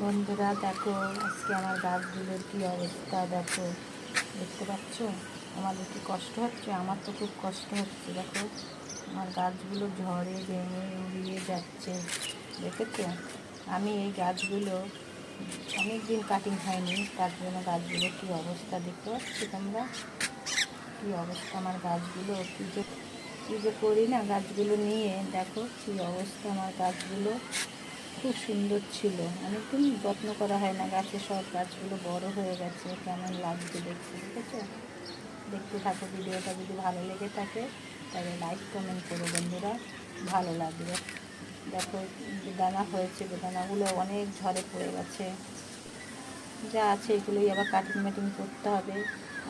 বন্ধুরা দেখো, আজকে আমার গাছগুলোর কি অবস্থা দেখো। দেখতে পাচ্ছ আমাদের কি কষ্ট হচ্ছে? আমার তো খুব কষ্ট হচ্ছে। দেখো আমার গাছগুলো ঝড়ে ভেঙে উড়িয়ে যাচ্ছে। দেখেছো? আমি এই গাছগুলো অনেক দিন কাটিং হয়নি, তার জন্য গাছগুলো কী অবস্থা দেখতে পাচ্ছি তোমরা। কী অবস্থা আমার গাছগুলো, কী যে করি না গাছগুলো নিয়ে। দেখো কী অবস্থা আমার গাছগুলো। খুব সুন্দর ছিল, অনেকদিন যত্ন করা হয় না গাছে, সব গাছগুলো বড় হয়ে গেছে। কেমন লাগছে দেখতে, দেখেছো? দেখতে থাকো ভিডিওটা, যদি ভালো লেগে থাকে তাহলে লাইক কমেন্ট করো বন্ধুরা, ভালো লাগবে। দেখো বেদানা হয়েছে, বেদানাগুলো অনেক ঝড়ে পড়ে গেছে। যা আছে এগুলোই আবার কাটিং মাটিং করতে হবে।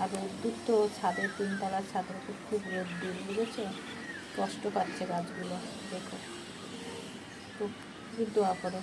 আর রোদ্দুর তো ছাদের, তিনতলার ছাদের উপর খুব রোদ্দুর, বুঝেছো? কষ্ট পাচ্ছে গাছগুলো। দেখো খুব দোয়া করো।